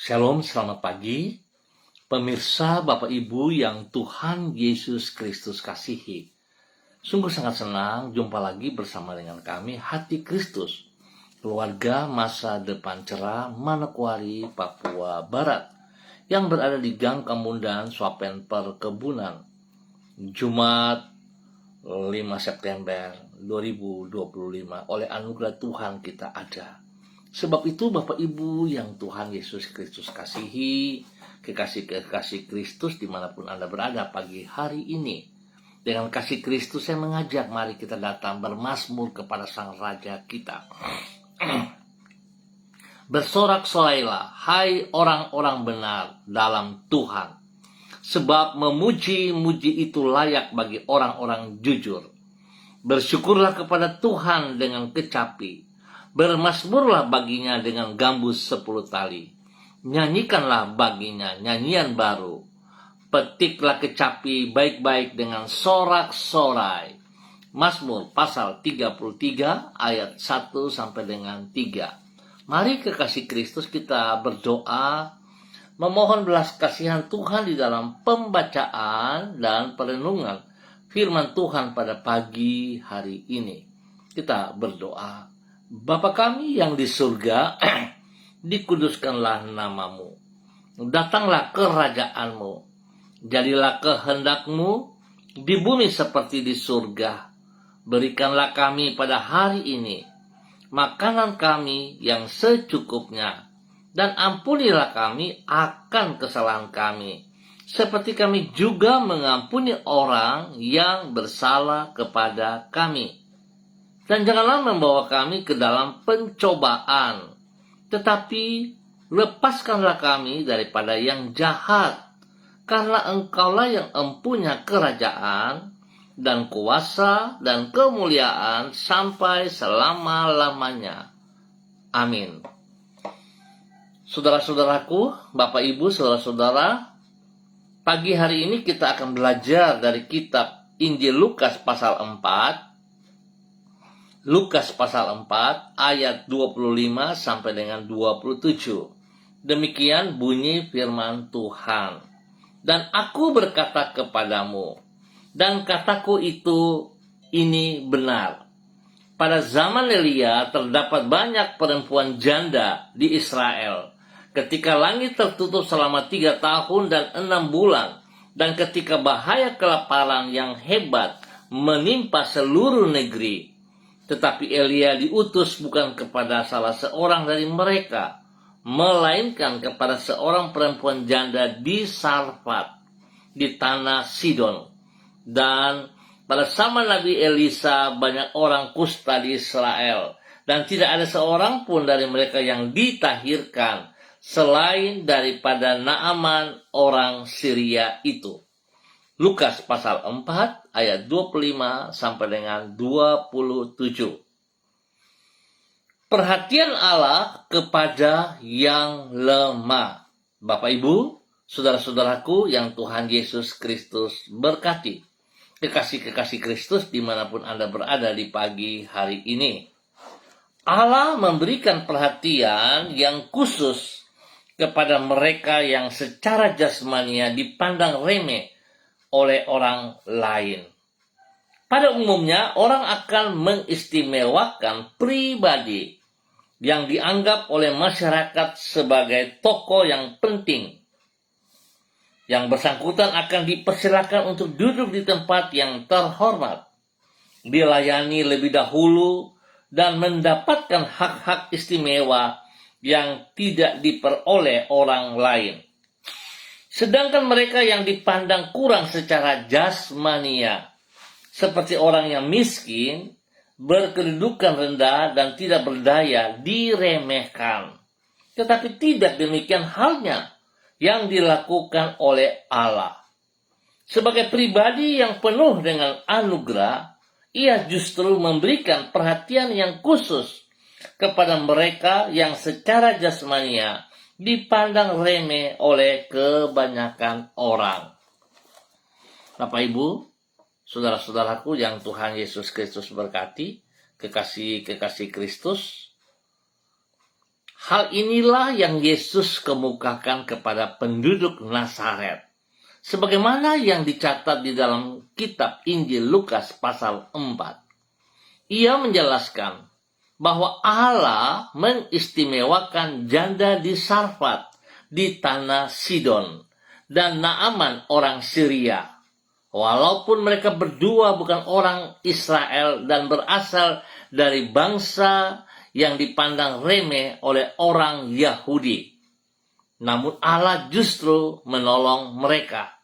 Shalom, selamat pagi. Pemirsa, Bapak Ibu yang Tuhan Yesus Kristus kasihi. Sungguh sangat senang jumpa lagi bersama dengan kami, Hati Kristus, keluarga masa depan cerah Manokwari, Papua Barat, yang berada di Gang Kemundan, Swapen Perkebunan, Jumat 5 September 2025. Oleh anugerah Tuhan kita ada. Sebab itu Bapak Ibu yang Tuhan Yesus Kristus kasihi, kekasih-kekasih Kristus dimanapun Anda berada pagi hari ini. Dengan kasih Kristus saya mengajak, mari kita datang bermazmur kepada Sang Raja kita. Bersorak-sorailah, hai orang-orang benar dalam Tuhan. Sebab memuji-muji itu layak bagi orang-orang jujur. Bersyukurlah kepada Tuhan dengan kecapi. Bermazmurlah baginya dengan gambus 10 tali. Nyanyikanlah baginya nyanyian baru. Petiklah kecapi baik-baik dengan sorak-sorai. Mazmur pasal 33 ayat 1 sampai dengan 3. Mari kekasih Kristus kita berdoa, memohon belas kasihan Tuhan di dalam pembacaan dan perenungan firman Tuhan pada pagi hari ini. Kita berdoa. Bapa kami yang di surga, dikuduskanlah namamu. Datanglah kerajaanmu. Jadilah kehendakmu di bumi seperti di surga. Berikanlah kami pada hari ini makanan kami yang secukupnya. Dan ampunilah kami akan kesalahan kami, seperti kami juga mengampuni orang yang bersalah kepada kami. Dan janganlah membawa kami ke dalam pencobaan, tetapi lepaskanlah kami daripada yang jahat. Karena Engkaulah yang empunya kerajaan dan kuasa dan kemuliaan sampai selama-lamanya. Amin. Saudara-saudaraku, Bapak Ibu, saudara-saudara, pagi hari ini kita akan belajar dari kitab Injil Lukas pasal 4. Lukas pasal 4 ayat 25 sampai dengan 27. Demikian bunyi firman Tuhan. Dan aku berkata kepadamu, dan kataku itu ini benar. Pada zaman Elia terdapat banyak perempuan janda di Israel. Ketika langit tertutup selama 3 tahun dan 6 bulan. Dan ketika bahaya kelaparan yang hebat menimpa seluruh negeri. Tetapi Elia diutus bukan kepada salah seorang dari mereka, melainkan kepada seorang perempuan janda di Sarfat, di tanah Sidon. Dan pada zaman Nabi Elisa banyak orang kusta di Israel, dan tidak ada seorang pun dari mereka yang ditahirkan selain daripada Naaman orang Syria itu. Lukas pasal 4 ayat 25 sampai dengan 27. Perhatian Allah kepada yang lemah. Bapak Ibu, saudara-saudaraku yang Tuhan Yesus Kristus berkati. Kekasih-kekasih Kristus dimanapun Anda berada di pagi hari ini. Allah memberikan perhatian yang khusus kepada mereka yang secara jasmania dipandang remeh oleh orang lain. Pada umumnya, orang akan mengistimewakan pribadi yang dianggap oleh masyarakat sebagai tokoh yang penting. Yang bersangkutan akan dipersilakan untuk duduk di tempat yang terhormat, dilayani lebih dahulu, dan mendapatkan hak-hak istimewa yang tidak diperoleh orang lain. Sedangkan mereka yang dipandang kurang secara jasmania, seperti orang yang miskin, berkedudukan rendah, dan tidak berdaya, diremehkan. Tetapi tidak demikian halnya yang dilakukan oleh Allah. Sebagai pribadi yang penuh dengan anugerah, Ia justru memberikan perhatian yang khusus kepada mereka yang secara jasmania dipandang remeh oleh kebanyakan orang. Bapak Ibu, saudara-saudaraku yang Tuhan Yesus Kristus berkati, kekasih-kekasih Kristus, Hal inilah yang Yesus kemukakan kepada penduduk Nazaret, sebagaimana yang dicatat di dalam kitab Injil Lukas pasal 4. Ia menjelaskan bahwa Allah mengistimewakan janda di Sarfat di tanah Sidon dan Naaman orang Syria. Walaupun mereka berdua bukan orang Israel dan berasal dari bangsa yang dipandang remeh oleh orang Yahudi, namun Allah justru menolong mereka.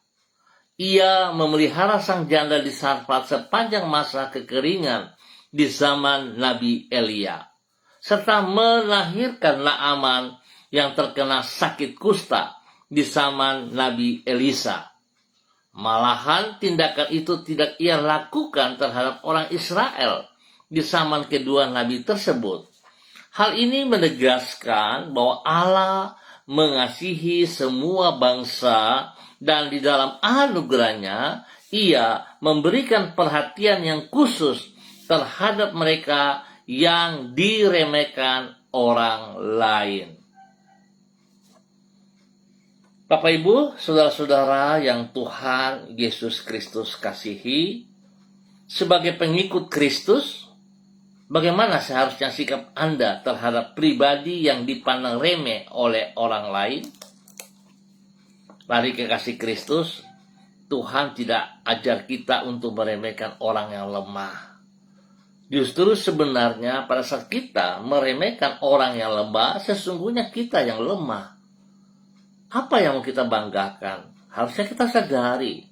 Ia memelihara sang janda di Sarfat sepanjang masa kekeringan di zaman Nabi Elia, serta melahirkan Naaman yang terkena sakit kusta di zaman Nabi Elisa. Malahan tindakan itu tidak ia lakukan terhadap orang Israel di zaman kedua Nabi tersebut. Hal ini menegaskan bahwa Allah mengasihi semua bangsa dan di dalam anugerahnya ia memberikan perhatian yang khusus terhadap mereka yang diremehkan orang lain. Bapak Ibu, saudara-saudara yang Tuhan Yesus Kristus kasihi, sebagai pengikut Kristus, bagaimana seharusnya sikap Anda terhadap pribadi yang dipandang remeh oleh orang lain? Mari kekasih Kristus, Tuhan tidak ajar kita untuk meremehkan orang yang lemah. Justru sebenarnya pada saat kita meremehkan orang yang lemah, sesungguhnya kita yang lemah. Apa yang mau kita banggakan? Harusnya kita sadari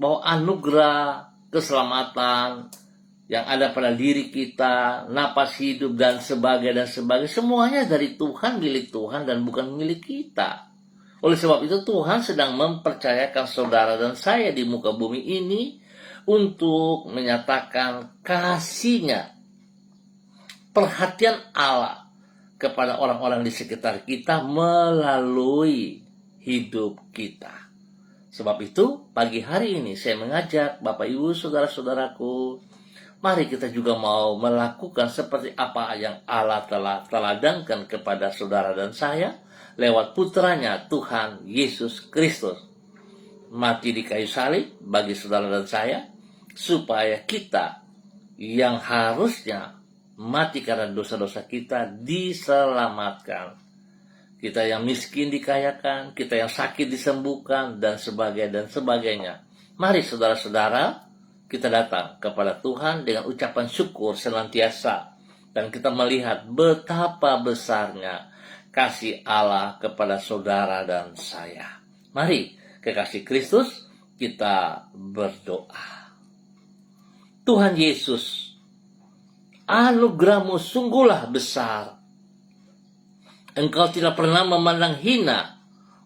bahwa anugerah, keselamatan yang ada pada diri kita, napas hidup dan sebagainya, semuanya dari Tuhan, milik Tuhan dan bukan milik kita. Oleh sebab itu Tuhan sedang mempercayakan saudara dan saya di muka bumi ini untuk menyatakan kasih-Nya, perhatian Allah kepada orang-orang di sekitar kita melalui hidup kita. Sebab itu, pagi hari ini saya mengajak Bapak Ibu saudara-saudaraku, mari kita juga mau melakukan seperti apa yang Allah telah teladankan kepada saudara dan saya lewat putranya Tuhan Yesus Kristus. Mati di kayu salib bagi saudara dan saya, supaya kita yang harusnya mati karena dosa-dosa kita diselamatkan. Kita yang miskin dikayakan, kita yang sakit disembuhkan, dan sebagainya. Mari saudara-saudara, kita datang kepada Tuhan dengan ucapan syukur senantiasa. Dan kita melihat betapa besarnya kasih Allah kepada saudara dan saya. Mari, kekasih Kristus, kita berdoa. Tuhan Yesus, anugerah-Mu sungguhlah besar. Engkau tidak pernah memandang hina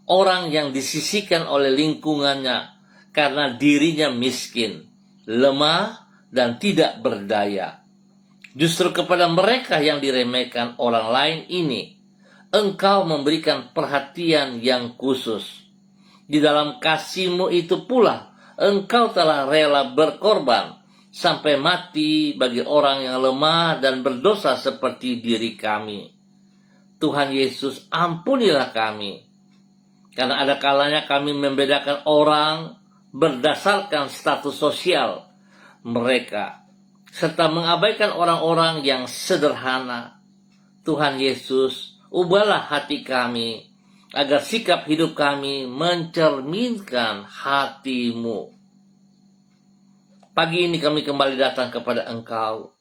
orang yang disisihkan oleh lingkungannya karena dirinya miskin, lemah, dan tidak berdaya. Justru kepada mereka yang diremehkan orang lain ini, Engkau memberikan perhatian yang khusus. Di dalam kasih-Mu itu pula, Engkau telah rela berkorban sampai mati bagi orang yang lemah dan berdosa seperti diri kami. Tuhan Yesus, ampunilah kami, karena ada kalanya kami membedakan orang berdasarkan status sosial mereka, serta mengabaikan orang-orang yang sederhana. Tuhan Yesus, ubahlah hati kami, agar sikap hidup kami mencerminkan hati-Mu. Pagi ini kami kembali datang kepada Engkau.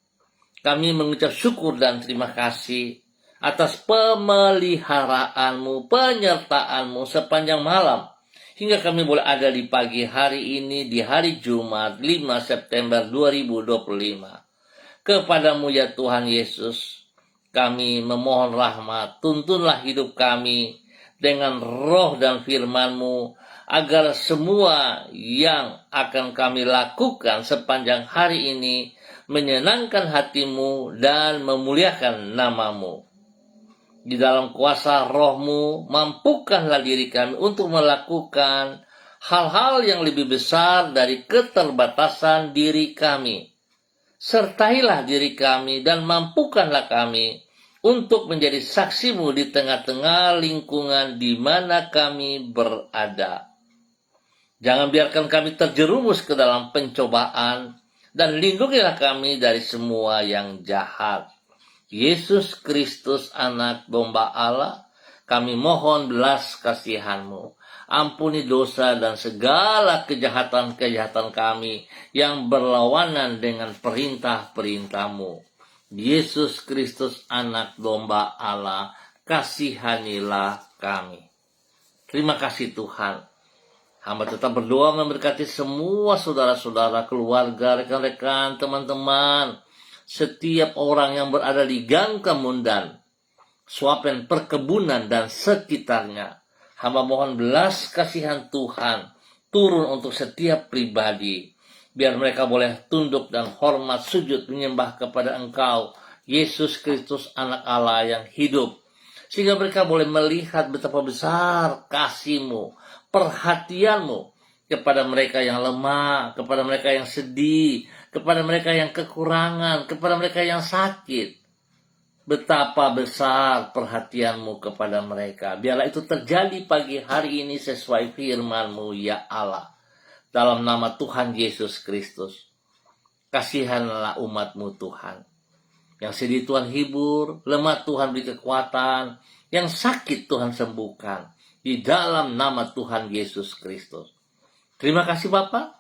Kami mengucap syukur dan terima kasih atas pemeliharaan-Mu, penyertaan-Mu sepanjang malam. Hingga kami boleh ada di pagi hari ini, di hari Jumat 5 September 2025. Kepadamu ya Tuhan Yesus, kami memohon rahmat, tuntunlah hidup kami dengan roh dan firman-Mu, agar semua yang akan kami lakukan sepanjang hari ini menyenangkan hati-Mu dan memuliakan nama-Mu. Di dalam kuasa roh-Mu, mampukanlah diri kami untuk melakukan hal-hal yang lebih besar dari keterbatasan diri kami. Sertailah diri kami dan mampukanlah kami untuk menjadi saksi-Mu di tengah-tengah lingkungan di mana kami berada. Jangan biarkan kami terjerumus ke dalam pencobaan, dan lindungilah kami dari semua yang jahat. Yesus Kristus, Anak Domba Allah, kami mohon belas kasihan-Mu. Ampuni dosa dan segala kejahatan-kejahatan kami yang berlawanan dengan perintah-perintah-Mu. Yesus Kristus, Anak Domba Allah, kasihanilah kami. Terima kasih Tuhan. Hamba tetap berdoa memberkati semua saudara-saudara, keluarga, rekan-rekan, teman-teman, setiap orang yang berada di Gang Kemundan, Swapen Perkebunan dan sekitarnya. Hamba mohon belas kasihan Tuhan turun untuk setiap pribadi, biar mereka boleh tunduk dan hormat sujud menyembah kepada Engkau, Yesus Kristus, Anak Allah yang hidup, sehingga mereka boleh melihat betapa besar kasih-Mu, perhatian-Mu kepada mereka yang lemah, kepada mereka yang sedih, kepada mereka yang kekurangan, kepada mereka yang sakit. Betapa besar perhatian-Mu kepada mereka. Biarlah itu terjadi pagi hari ini sesuai firman-Mu, ya Allah. Dalam nama Tuhan Yesus Kristus, kasihanlah umat-Mu Tuhan. Yang sedih Tuhan hibur, lemah Tuhan beri kekuatan, yang sakit Tuhan sembuhkan. Di dalam nama Tuhan Yesus Kristus. Terima kasih Bapa.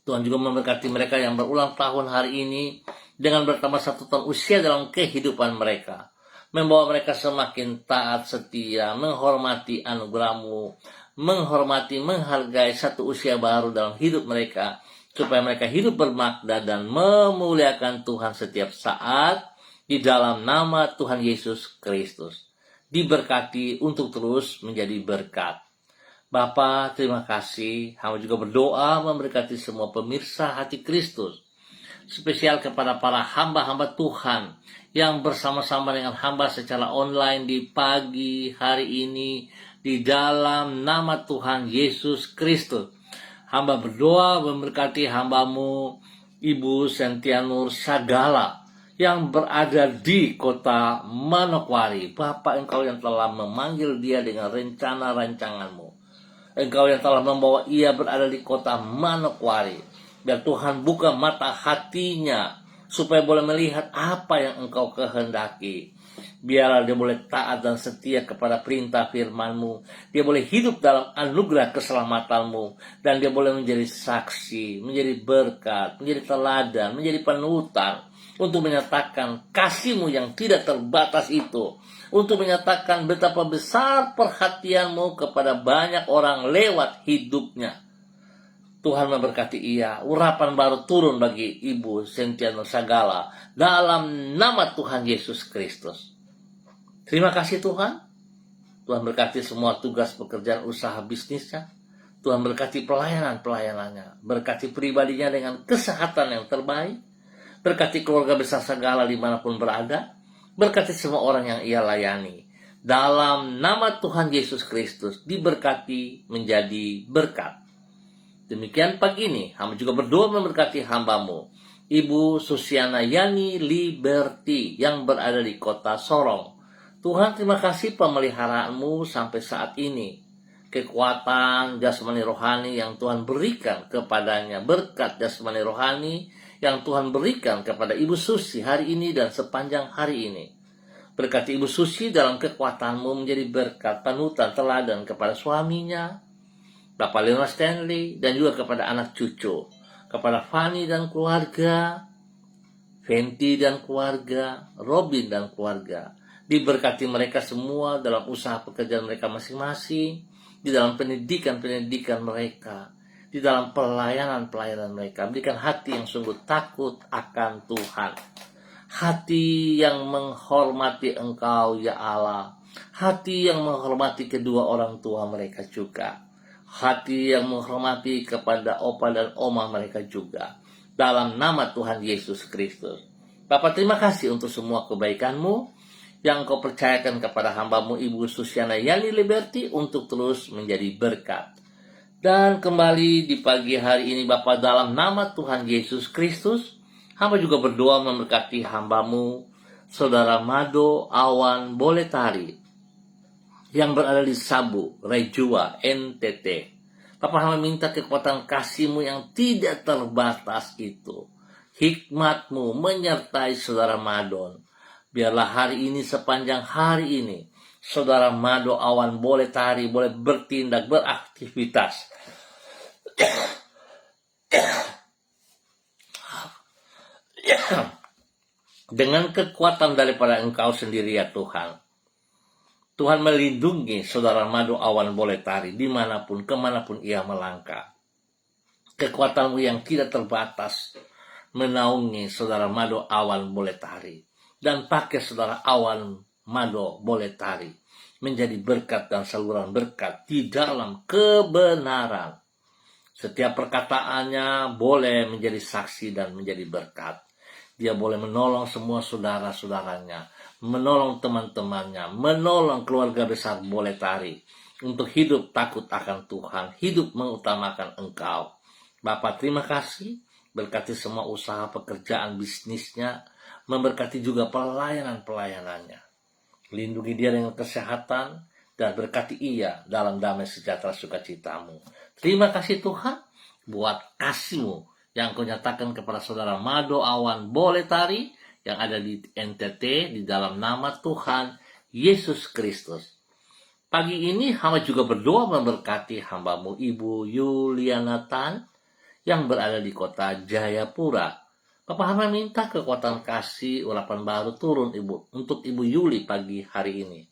Tuhan juga memberkati mereka yang berulang tahun hari ini dengan bertambah 1 tahun usia dalam kehidupan mereka. Membawa mereka semakin taat, setia, menghormati anugerah-Mu, menghormati, menghargai 1 usia baru dalam hidup mereka, supaya mereka hidup bermakna dan memuliakan Tuhan setiap saat di dalam nama Tuhan Yesus Kristus. Diberkati untuk terus menjadi berkat. Bapa, terima kasih. Hamba juga berdoa memberkati semua pemirsa Hati Kristus, spesial kepada para hamba-hamba Tuhan yang bersama-sama dengan hamba secara online di pagi hari ini, di dalam nama Tuhan Yesus Kristus. Hamba berdoa memberkati hamba-Mu Ibu Sentianur Sagala yang berada di kota Manokwari. Bapa, Engkau yang telah memanggil dia dengan rencana rancangan-Mu. Engkau yang telah membawa ia berada di kota Manokwari. Dan Tuhan buka mata hatinya supaya boleh melihat apa yang Engkau kehendaki. Biarlah dia boleh taat dan setia kepada perintah firman-Mu. Dia boleh hidup dalam anugerah keselamatan-Mu. Dan dia boleh menjadi saksi, menjadi berkat, menjadi teladan, menjadi panutan, untuk menyatakan kasih-Mu yang tidak terbatas itu, untuk menyatakan betapa besar perhatian-Mu kepada banyak orang lewat hidupnya. Tuhan memberkati ia. Urapan baru turun bagi Ibu Sentianur Sagala dalam nama Tuhan Yesus Kristus. Terima kasih Tuhan. Tuhan berkati semua tugas pekerjaan usaha bisnisnya. Tuhan berkati pelayanan-pelayanannya. Berkati pribadinya dengan kesehatan yang terbaik. Berkati keluarga besar Sagala dimanapun berada. Berkati semua orang yang ia layani. Dalam nama Tuhan Yesus Kristus diberkati menjadi berkat. Demikian pagi ini, hamba juga berdoa memberkati hamba-Mu, Ibu Susiana Yani Liberty yang berada di kota Sorong. Tuhan, terima kasih pemeliharaanmu sampai saat ini. Kekuatan jasmani rohani yang Tuhan berikan kepadanya, berkat jasmani rohani yang Tuhan berikan kepada Ibu Susi hari ini dan sepanjang hari ini. Berkati Ibu Susi dalam kekuatan-Mu menjadi berkat, panutan, teladan kepada suaminya, Bapak Leonard Stanley, dan juga kepada anak cucu, kepada Fanny dan keluarga, Fenty dan keluarga, Robin dan keluarga. Diberkati mereka semua dalam usaha pekerjaan mereka masing-masing, di dalam pendidikan mereka, di dalam pelayanan mereka. Berikan hati yang sungguh takut akan Tuhan. Hati yang menghormati Engkau, ya Allah. Hati yang menghormati kedua orang tua mereka juga. Hati yang menghormati kepada opa dan oma mereka juga. Dalam nama Tuhan Yesus Kristus. Bapak, terima kasih untuk semua kebaikan-Mu yang Kau percayakan kepada hamba-Mu Ibu Susiana Yani Liberty untuk terus menjadi berkat. Dan kembali di pagi hari ini Bapak, dalam nama Tuhan Yesus Kristus, hamba juga berdoa memberkati hamba-Mu Saudara Mado Awan Boletari yang berada di Sabu, Rejua, NTT. Papa hamba minta kekuatan kasih-Mu yang tidak terbatas itu, hikmat-Mu menyertai saudara Madon. Biarlah hari ini, sepanjang hari ini, saudara Mado Awan Boletari boleh bertindak, beraktivitas dengan kekuatan daripada Engkau sendiri ya Tuhan. Tuhan melindungi saudara Mado Awan Boletari dimanapun, kemanapun ia melangkah. Kekuatan-Mu yang tidak terbatas menaungi saudara Mado Awan Boletari. Dan pakai saudara Awan Mado Boletari menjadi berkat dan saluran berkat di dalam kebenaran. Setiap perkataannya boleh menjadi saksi dan menjadi berkat. Dia boleh menolong semua saudara-saudaranya, menolong teman-temannya, menolong keluarga besar Boletari untuk hidup takut akan Tuhan, hidup mengutamakan Engkau. Bapak, terima kasih, berkati semua usaha pekerjaan bisnisnya, memberkati juga pelayanan-pelayanannya. Lindungi dia dengan kesehatan dan berkati ia dalam damai sejahtera sukacita-Mu. Terima kasih Tuhan buat kasih-Mu yang Kau nyatakan kepada saudara Mado Awan Boletari yang ada di NTT di dalam nama Tuhan Yesus Kristus. Pagi ini hamba juga berdoa memberkati hamba-Mu Ibu Yuliana Tan yang berada di kota Jayapura. Bapak hamba minta kekuatan kasih urapan baru turun Ibu untuk Ibu Yuli pagi hari ini.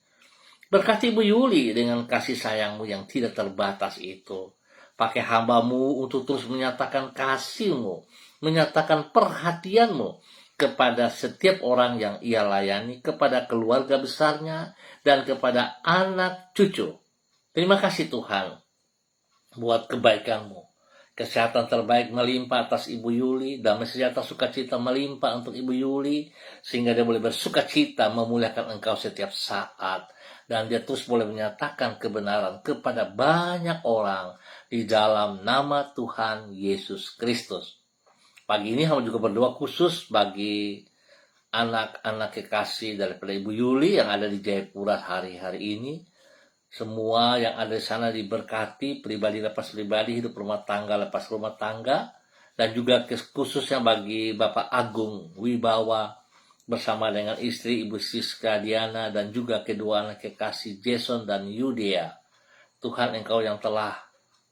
Berkati Ibu Yuli dengan kasih sayang-Mu yang tidak terbatas itu. Pakai hamba-Mu untuk terus menyatakan kasih-Mu, menyatakan perhatian-Mu kepada setiap orang yang ia layani, kepada keluarga besarnya, dan kepada anak cucu. Terima kasih Tuhan buat kebaikan-Mu. Kesehatan terbaik melimpah atas Ibu Yuli, damai sejahtera sukacita melimpah untuk Ibu Yuli, sehingga dia boleh bersukacita memuliakan Engkau setiap saat. Dan dia terus boleh menyatakan kebenaran kepada banyak orang di dalam nama Tuhan Yesus Kristus. Pagi ini hamba juga berdoa khusus bagi anak-anak kekasih daripada Ibu Yuli yang ada di Jayapura hari-hari ini. Semua yang ada di sana diberkati, pribadi lepas pribadi, hidup rumah tangga lepas rumah tangga. Dan juga khususnya bagi Bapak Agung Wibawa bersama dengan istri Ibu Siska Diana dan juga kedua anak kekasih Jason dan Yudea. Tuhan Engkau yang telah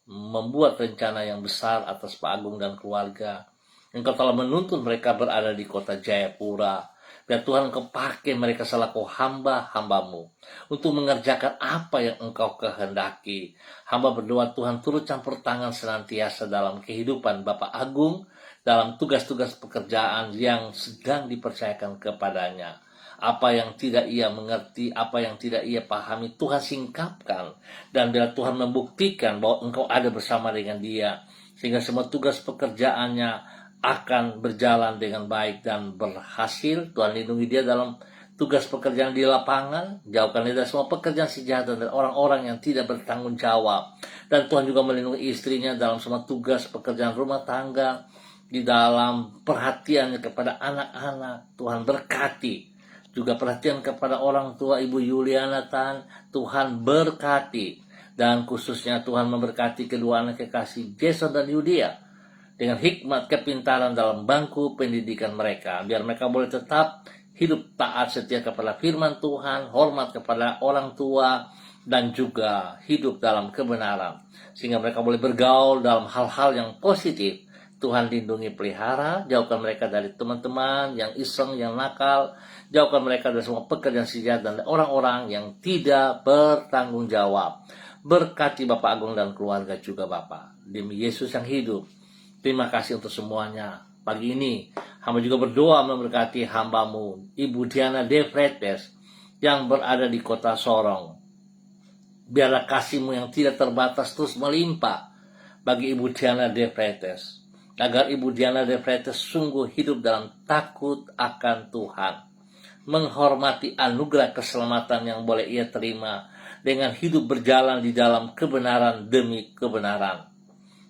membuat rencana yang besar atas Pak Agung dan keluarga. Engkau telah menuntun mereka berada di kota Jayapura. Biar Tuhan Engkau pakai mereka selaku hamba-hamba-Mu untuk mengerjakan apa yang Engkau kehendaki. Hamba berdoa Tuhan turut campur tangan senantiasa dalam kehidupan Bapak Agung, dalam tugas-tugas pekerjaan yang sedang dipercayakan kepadanya. Apa yang tidak ia mengerti, apa yang tidak ia pahami, Tuhan singkapkan. Dan bila Tuhan membuktikan bahwa Engkau ada bersama dengan dia, sehingga semua tugas pekerjaannya akan berjalan dengan baik dan berhasil. Tuhan lindungi dia dalam tugas pekerjaan di lapangan, jauhkan dia dari semua pekerjaan sejahtera dan orang-orang yang tidak bertanggung jawab. Dan Tuhan juga melindungi istrinya dalam semua tugas pekerjaan rumah tangga, di dalam perhatiannya kepada anak-anak. Tuhan berkati juga perhatian kepada orang tua Ibu Yuliana Tan. Tuhan berkati, dan khususnya Tuhan memberkati kedua anak kekasih Jason dan Yudea dengan hikmat kepintaran dalam bangku pendidikan mereka, biar mereka boleh tetap hidup taat setia kepada firman Tuhan, hormat kepada orang tua, dan juga hidup dalam kebenaran, sehingga mereka boleh bergaul dalam hal-hal yang positif. Tuhan lindungi pelihara, jauhkan mereka dari teman-teman yang iseng, yang nakal, jauhkan mereka dari semua pekerjaan sejahtera dan orang-orang yang tidak bertanggung jawab. Berkati Bapak Agung dan keluarga juga Bapak, demi Yesus yang hidup. Terima kasih untuk semuanya. Pagi ini hamba juga berdoa memberkati hamba-Mu Ibu Diana De Fretes yang berada di kota Sorong. Biarlah kasih-Mu yang tidak terbatas terus melimpah bagi Ibu Diana De Fretes, agar Ibu Diana De Fretes sungguh hidup dalam takut akan Tuhan, menghormati anugerah keselamatan yang boleh ia terima dengan hidup berjalan di dalam kebenaran demi kebenaran.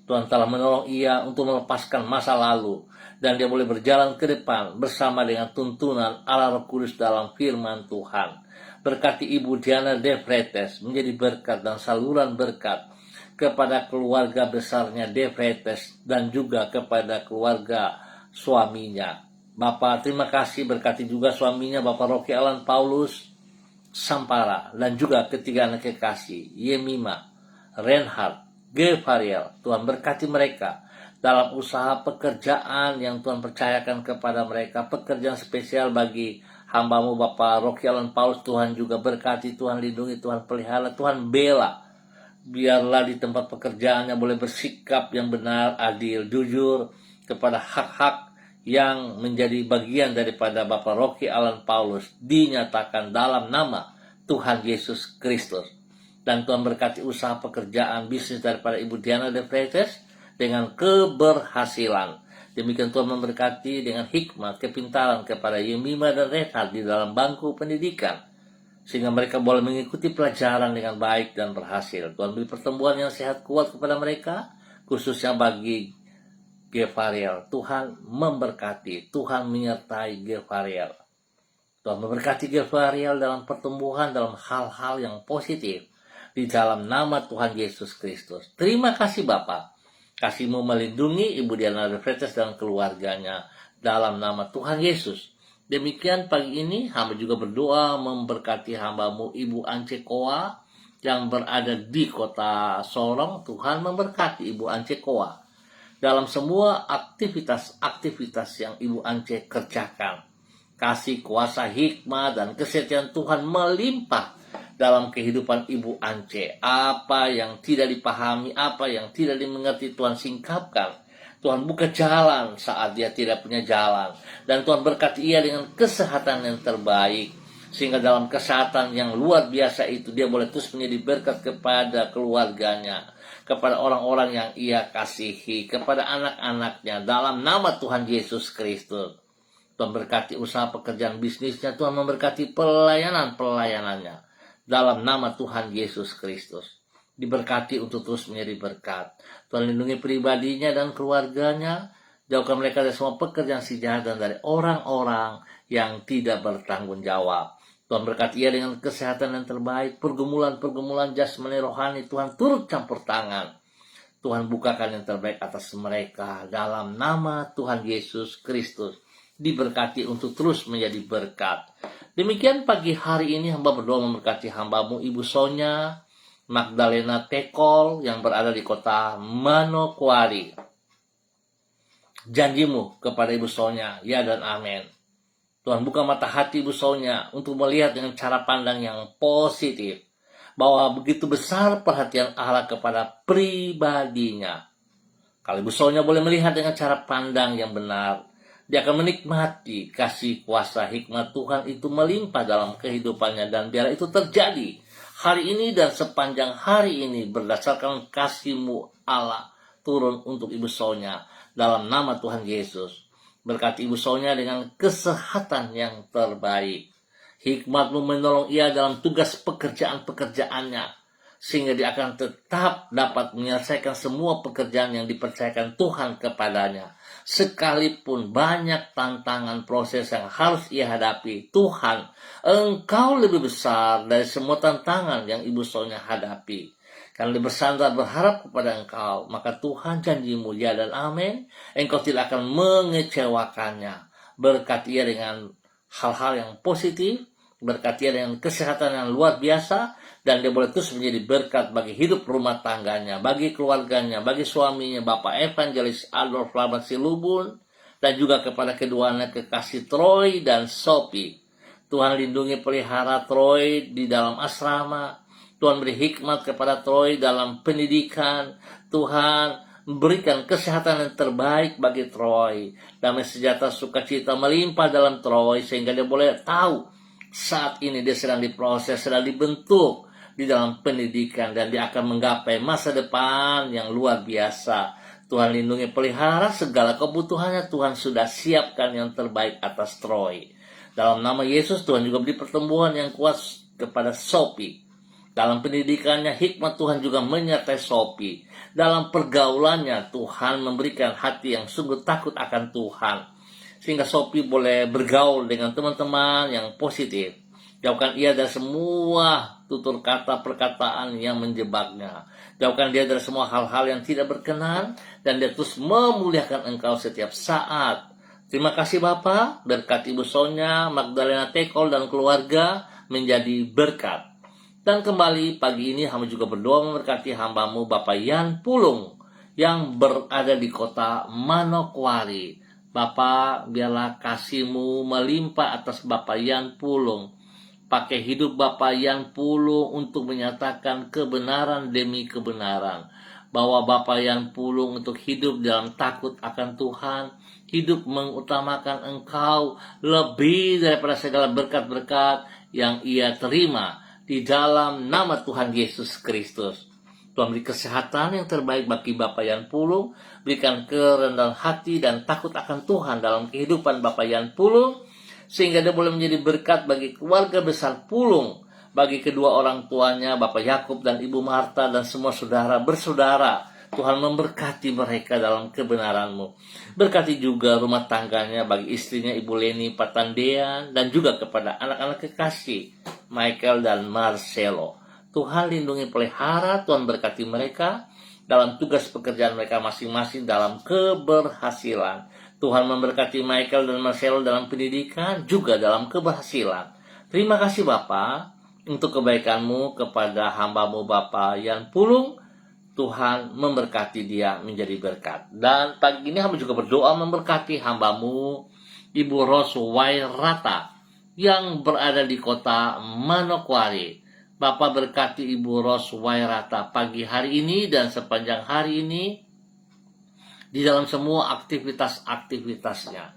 Tuhan telah menolong ia untuk melepaskan masa lalu, dan dia boleh berjalan ke depan bersama dengan tuntunan Allah Roh Kudus dalam firman Tuhan. Berkati Ibu Diana De Freitas menjadi berkat dan saluran berkat kepada keluarga besarnya De Freitas dan juga kepada keluarga suaminya. Bapak, terima kasih, berkati juga suaminya Bapak Rocky Alan Paulus Sampara, dan juga ketiga anak kekasih Yemima, Reinhard, Gevariel. Tuhan berkati mereka dalam usaha pekerjaan yang Tuhan percayakan kepada mereka, pekerjaan spesial bagi hamba-Mu Bapak Rocky Alan Paulus. Tuhan juga berkati, Tuhan lindungi, Tuhan pelihara, Tuhan bela. Biarlah di tempat pekerjaannya boleh bersikap yang benar, adil, jujur kepada hak-hak yang menjadi bagian daripada Bapak Rocky Alan Paulus dinyatakan dalam nama Tuhan Yesus Kristus. Dan Tuhan berkati usaha pekerjaan bisnis daripada Ibu Diana De Freitas dengan keberhasilan. Demikian Tuhan memberkati dengan hikmat, kepintaran kepada Yemima dan Reinhard di dalam bangku pendidikan, sehingga mereka boleh mengikuti pelajaran dengan baik dan berhasil. Tuhan beri pertumbuhan yang sehat kuat kepada mereka, khususnya bagi Gevariel. Tuhan memberkati, Tuhan menyertai Gevariel. Tuhan memberkati Gevariel dalam pertumbuhan, dalam hal-hal yang positif, di dalam nama Tuhan Yesus Kristus. Terima kasih Bapa. Kasih-Mu melindungi Ibu Diana De Freitas dan keluarganya dalam nama Tuhan Yesus. Demikian pagi ini hamba juga berdoa memberkati hamba-Mu Ibu Ance Koa yang berada di kota Sorong. Tuhan memberkati Ibu Ance Koa dalam semua aktivitas-aktivitas yang Ibu Ance kerjakan. Kasih, kuasa, hikmah, dan kesetiaan Tuhan melimpah dalam kehidupan Ibu Ance. Apa yang tidak dipahami, apa yang tidak dimengerti, Tuhan singkapkan. Tuhan buka jalan saat dia tidak punya jalan. Dan Tuhan berkati ia dengan kesehatan yang terbaik, sehingga dalam kesehatan yang luar biasa itu dia boleh terus menjadi berkat kepada keluarganya, kepada orang-orang yang ia kasihi, kepada anak-anaknya dalam nama Tuhan Yesus Kristus. Tuhan berkati usaha pekerjaan bisnisnya, Tuhan memberkati pelayanannya dalam nama Tuhan Yesus Kristus. Diberkati untuk terus menjadi berkat. Tuhan lindungi pribadinya dan keluarganya, jauhkan mereka dari semua pekerjaan si jahat dan dari orang-orang yang tidak bertanggung jawab. Tuhan berkati ia dengan kesehatan yang terbaik, pergumulan-pergumulan jasmani rohani Tuhan turut campur tangan. Tuhan bukakan yang terbaik atas mereka dalam nama Tuhan Yesus Kristus. Diberkati untuk terus menjadi berkat. Demikian pagi hari ini hamba berdoa memberkati hamba-Mu Ibu Sonya Magdalena Tekol yang berada di kota Manokwari. Janji-Mu kepada Ibu Sonya, ya dan amin. Tuhan buka mata hati Ibu Sonya untuk melihat dengan cara pandang yang positif, bahwa begitu besar perhatian Allah kepada pribadinya. Kalau Ibu Sonya boleh melihat dengan cara pandang yang benar, dia akan menikmati kasih, kuasa, hikmat Tuhan itu melimpah dalam kehidupannya. Dan biar itu terjadi hari ini dan sepanjang hari ini berdasarkan kasih-Mu Allah turun untuk Ibu Sonya dalam nama Tuhan Yesus. Berkati Ibu Sonya dengan kesehatan yang terbaik. Hikmat-Mu menolong ia dalam tugas pekerjaan-pekerjaannya, sehingga dia akan tetap dapat menyelesaikan semua pekerjaan yang dipercayakan Tuhan kepadanya. Sekalipun banyak tantangan proses yang harus ia hadapi, Tuhan, Engkau lebih besar dari semua tantangan yang Ibu Sonya hadapi. Karena dia bersandar berharap kepada Engkau, maka Tuhan janji-Mu ya dan amin, Engkau tidak akan mengecewakannya. Berkati ia dengan hal-hal yang positif, berkati ia dengan kesehatan yang luar biasa, dan dia boleh terus menjadi berkat bagi hidup rumah tangganya, bagi keluarganya, bagi suaminya, Bapak Evangelis Adolf Laban Silubun, dan juga kepada kedua anak kekasih Troy dan Sophie. Tuhan lindungi pelihara Troy di dalam asrama. Tuhan beri hikmat kepada Troy dalam pendidikan. Tuhan berikan kesehatan yang terbaik bagi Troy. Damai sejahtera sukacita melimpah dalam Troy, sehingga dia boleh tahu saat ini dia sedang diproses, sedang dibentuk di dalam pendidikan, dan dia akan menggapai masa depan yang luar biasa. Tuhan lindungi pelihara segala kebutuhannya. Tuhan sudah siapkan yang terbaik atas Troy. Dalam nama Yesus, Tuhan juga beri pertumbuhan yang kuat kepada Sophie. Dalam pendidikannya, hikmat Tuhan juga menyertai Sophie. Dalam pergaulannya, Tuhan memberikan hati yang sungguh takut akan Tuhan, sehingga Sophie boleh bergaul dengan teman-teman yang positif. Jauhkan ia dari semua tutur kata perkataan yang menjebaknya. Jauhkan dia dari semua hal-hal yang tidak berkenan, dan dia terus memuliakan Engkau setiap saat. Terima kasih Bapa, berkati Ibu Sonia, Magdalena Tekol, dan keluarga menjadi berkat. Dan kembali pagi ini hamba juga berdoa memberkati hamba-Mu Bapak Yan Pulung yang berada di kota Manokwari. Bapak, biarlah kasih-Mu melimpah atas Bapak Yan Pulung. Pakai hidup Bapak Yan Pulung untuk menyatakan kebenaran demi kebenaran. Bahwa Bapak Yan Pulung untuk hidup dalam takut akan Tuhan, hidup mengutamakan Engkau lebih daripada segala berkat-berkat yang ia terima di dalam nama Tuhan Yesus Kristus. Tuhan beri kesehatan yang terbaik bagi Bapak Yan Pulung, berikan kerendahan hati dan takut akan Tuhan dalam kehidupan Bapak Yan Pulung, sehingga dia boleh menjadi berkat bagi keluarga besar Pulung, bagi kedua orang tuanya, Bapak Yakub dan Ibu Marta, dan semua saudara bersaudara. Tuhan memberkati mereka dalam kebenaran-Mu. Berkati juga rumah tangganya bagi istrinya Ibu Leni Patandean, dan juga kepada anak-anak kekasih Michael dan Marcelo. Tuhan lindungi pelihara, Tuhan berkati mereka dalam tugas pekerjaan mereka masing-masing dalam keberhasilan. Tuhan memberkati Michael dan Marcelo dalam pendidikan, juga dalam keberhasilan. Terima kasih Bapa untuk kebaikan-Mu kepada hamba-Mu Bapak Yan Pulung. Tuhan memberkati dia menjadi berkat. Dan pagi ini hamba juga berdoa memberkati hamba-Mu Ibu Ros Wairata yang berada di kota Manokwari. Bapak berkati Ibu Ros Wairata pagi hari ini dan sepanjang hari ini di dalam semua aktivitas-aktivitasnya.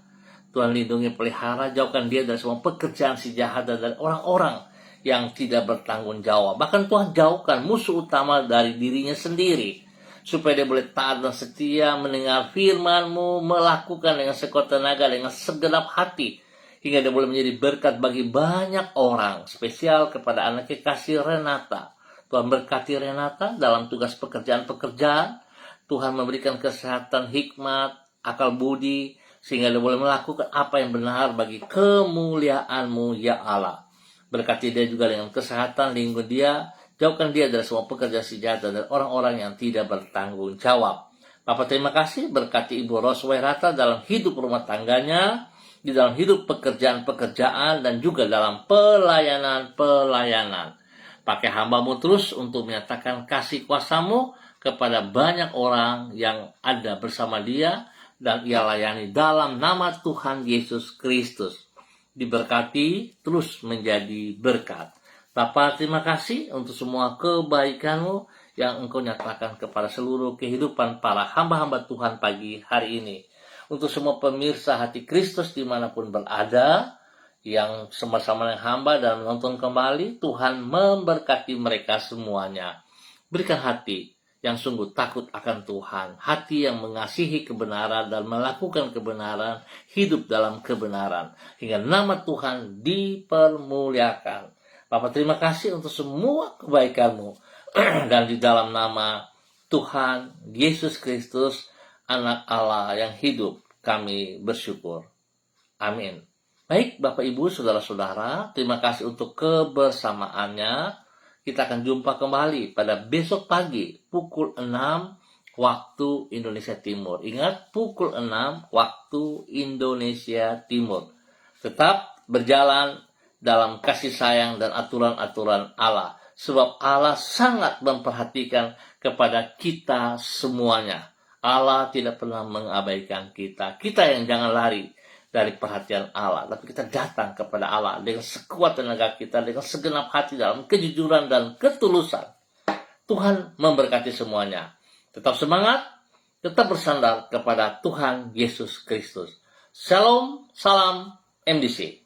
Tuhan lindungi pelihara, jauhkan dia dari semua pekerjaan si jahat dan dari orang-orang yang tidak bertanggung jawab. Bahkan Tuhan jauhkan musuh utama dari dirinya sendiri, supaya dia boleh taat dan setia mendengar firman-Mu, melakukan dengan sekuat tenaga, dengan segenap hati, hingga dia boleh menjadi berkat bagi banyak orang, spesial kepada anak kekasih Renata. Tuhan berkati Renata dalam tugas pekerjaan-pekerjaan. Tuhan memberikan kesehatan, hikmat, akal budi, sehingga dia boleh melakukan apa yang benar bagi kemuliaan-Mu ya Allah. Berkati dia juga dengan kesehatan, lindungi dia, jauhkan dia dari semua pekerja sejahtera dan orang-orang yang tidak bertanggung jawab. Bapak terima kasih, berkati Ibu Ros Wairata dalam hidup rumah tangganya, di dalam hidup pekerjaan-pekerjaan, dan juga dalam pelayanan-pelayanan. Pakai hamba-Mu terus untuk menyatakan kasih kuasa-Mu kepada banyak orang yang ada bersama dia, dan ia layani dalam nama Tuhan Yesus Kristus. Diberkati terus menjadi berkat. Bapa terima kasih untuk semua kebaikan-Mu yang Engkau nyatakan kepada seluruh kehidupan para hamba-hamba Tuhan pagi hari ini. Untuk semua pemirsa hati Kristus dimanapun berada, yang sama-sama dengan hamba dan menonton kembali, Tuhan memberkati mereka semuanya. Berikan hati yang sungguh takut akan Tuhan, hati yang mengasihi kebenaran dan melakukan kebenaran, hidup dalam kebenaran, hingga nama Tuhan dipermuliakan. Bapak terima kasih untuk semua kebaikan-Mu, dan di dalam nama Tuhan Yesus Kristus, Anak Allah yang hidup, kami bersyukur. Amin. Baik Bapak Ibu, Saudara-saudara, terima kasih untuk kebersamaannya. Kita akan jumpa kembali pada besok pagi pukul 6 waktu Indonesia Timur. Ingat, pukul 6 waktu Indonesia Timur. Tetap berjalan dalam kasih sayang dan aturan-aturan Allah. Sebab Allah sangat memperhatikan kepada kita semuanya. Allah tidak pernah mengabaikan kita. Kita yang jangan lari dari perhatian Allah, tapi kita datang kepada Allah dengan sekuat tenaga kita, dengan segenap hati dalam kejujuran dan ketulusan. Tuhan memberkati semuanya. Tetap semangat, tetap bersandar kepada Tuhan Yesus Kristus. Shalom, salam MDC.